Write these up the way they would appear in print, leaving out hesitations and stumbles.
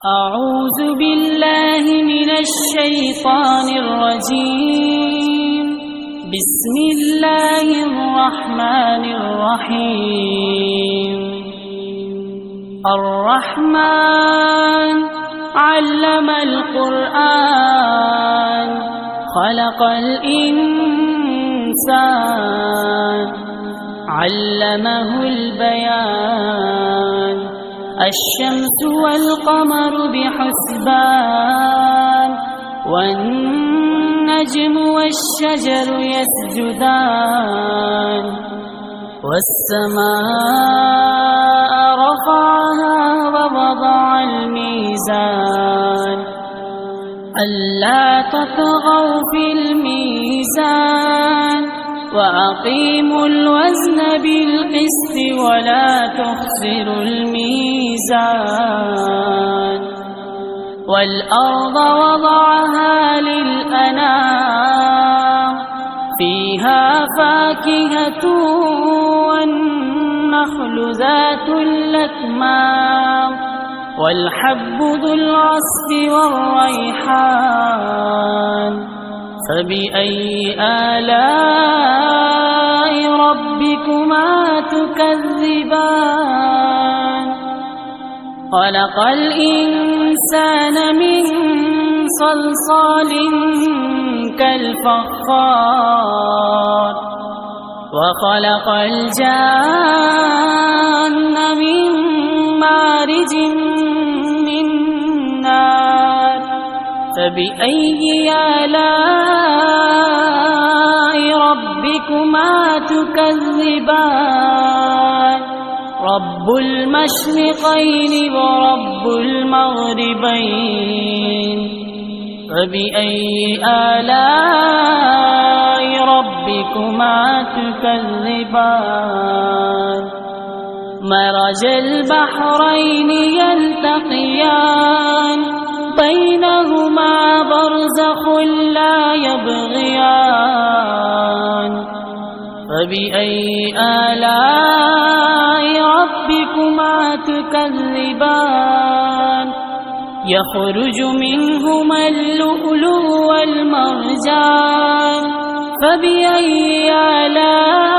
أعوذ بالله من الشيطان الرجيم. بسم الله الرحمن الرحيم. الرحمن علم القرآن خلق الإنسان علمه البيان. الشمس والقمر بحسبان والنجم والشجر يسجدان. والسماء رفعها ووضع الميزان ألا تطغوا في الميزان وأقيموا الوزن بالقسط ولا تخسروا الميزان. والأرض وضعها للأنام فيها فاكهة والنخل ذات الأكمام والحب ذو العصف والريحان. فبأي آلاء ربكما تكذبان؟ خلق الإنسان من صلصال كالفخار وخلق الجان من مارج من نار. فبأي آلاء ربكما تكذبان؟ رب المشرقين ورب المغربين. فبأي آلاء ربكما تكذبان؟ مرج البحرين يلتقيان بينهما برزخ لا يبغيان. فبأي آلاء ربكما تكذبان؟ يخرج منهما اللؤلؤ والمرجان. فبأي آلاء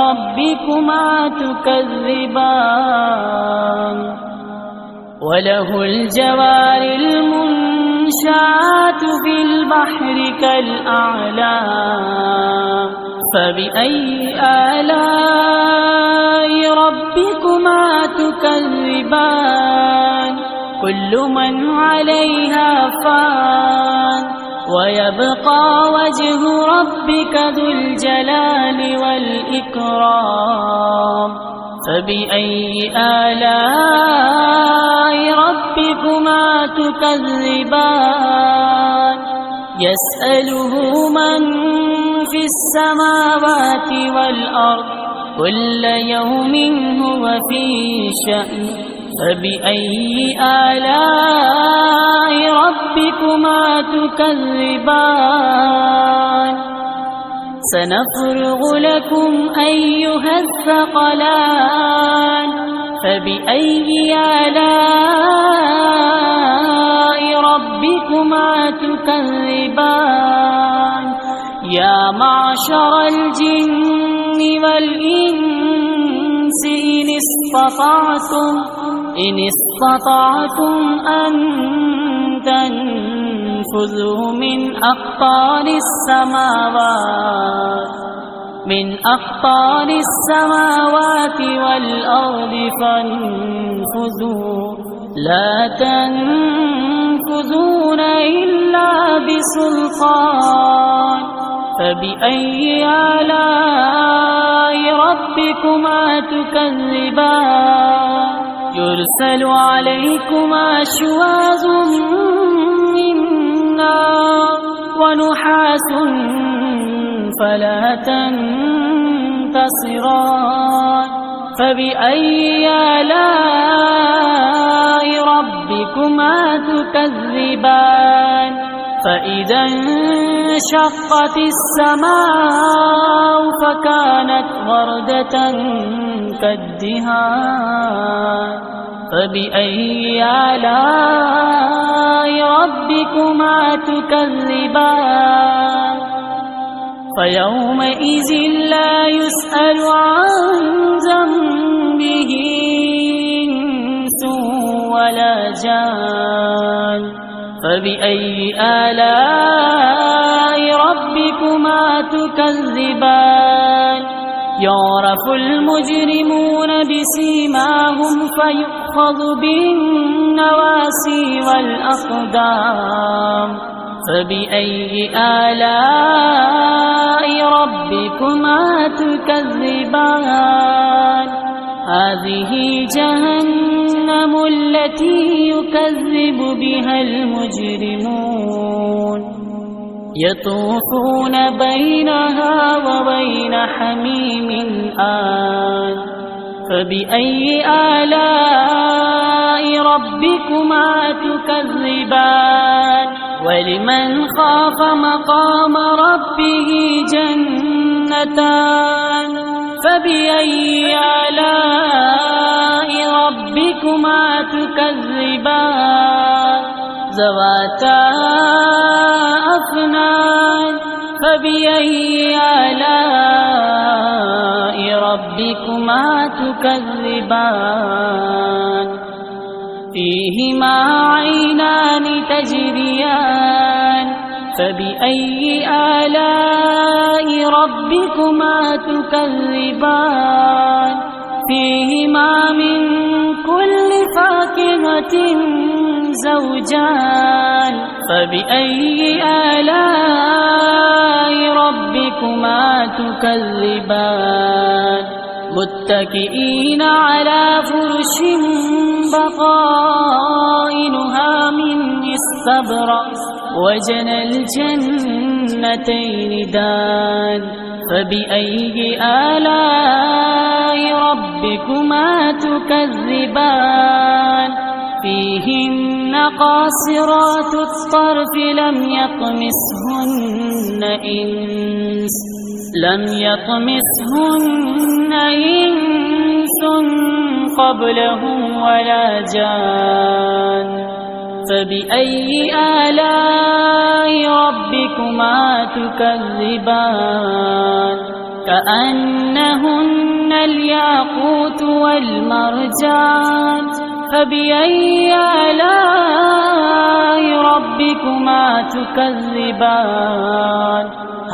ربكما تكذبان؟ وله الجوار المنشآت في البحر كالأعلام. فبأي آلاء ربكما تكذبان؟ كل من عليها فان ويبقى وجه ربك ذو الجلال والإكرام. فبأي آلاء ربكما تكذبان؟ يسأله من في السماوات والأرض كل يوم هو في شأن. فبأي آلاء ربكما تكذبان؟ سنفرغ لكم أيها الثقلان. فبأي آلاء ربكما تكذبان؟ يا معشر الجن والإنس إن استطعتم أن تنفذوا من أقطار السماوات والأرض فانفذوا لا تنفذون إلا بسلطان. فبأي آلاء ربكما تكذبان؟ يرسل عليكما شواظ من نار ونحاس فلا تنتصران. فبأي آلاء ربكما تكذبان؟ فإذا انشقت السماء فكانت وردة كالدهان فبأي آلاء ربكما تكذبان فيومئذ لا يسأل عن ذنبه إنس ولا جان فبأي آلاء ربكما تكذبان يعرف المجرمون بسيماهم فيؤخذ بالنواسي والأقدام فبأي آلاء ربكما تكذبان هذه جهنم التي يكذب بها المجرمون يطوفون بينها وبين حميم آن فبأي آلاء ربكما تكذبان ولمن خاف مقام ربه جنتان فبأي آلاء ربكما تكذبان ذواتا أفنان فبأي آلاء ربكما تكذبان فيهما عينان تجريان فبأي آلاء ربكما تكذبان فيهما من كل فاكهة زوجان فبأي آلاء ربكما تكذبان متكئين على فرش بطائنها من استبرق وجنى الجنتين دان فبأي آلاء ربكما تكذبان فيهن قاصرات الطرف لم يطمثهن إنس قبلهم ولا جان فبأي آلاء ربكما تكذبان كأنهن الياقوت والمرجان فبأي آلاء ربكما تكذبان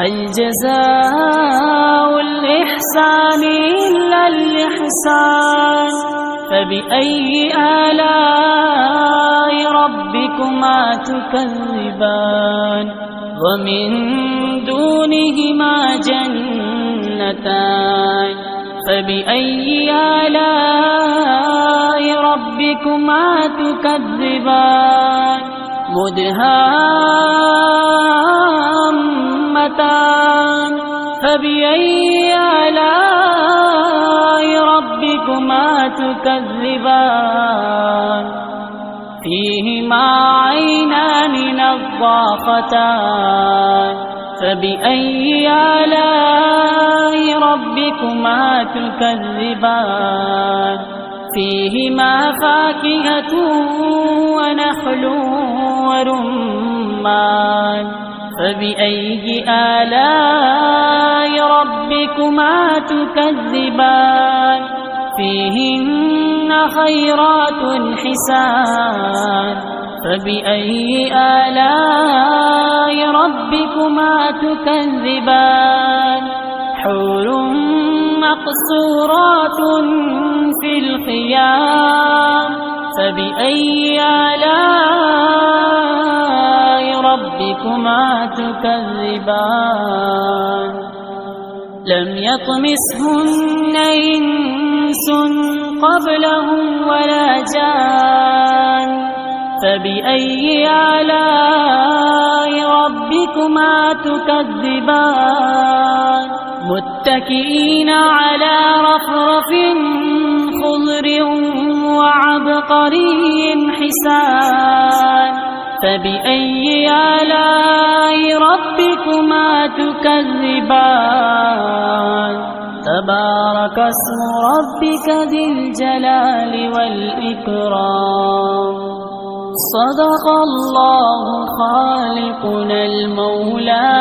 هل جزاء الإحسان إلا الإحسان فبأي آلاء ربكما تكذبان ومن دونهما جنتان فبأي آلاء ربكما تكذبان مدهامتان فبأي آلاء ربكما تكذبان فيهما عينان نضاختان فبأي آلاء ربكما تكذبان فيهما فاكهة ونخل ورمان فبأي آلاء ربكما تكذبان فيهن خيرات حسان فبأي آلاء ربكما تكذبان حور مقصورات في الخيام فبأي آلاء ربكما تكذبان لم يطمثهن إنس قبلهم ولا جان فبأي آلاء ربكما تكذبان متكئين على رفرف خضر وعبقري حسان فبأي آلاء ربكما تكذبان تبارك اسم ربك ذي الجلال والإكرام والإكرام. صدق الله خالقنا المولى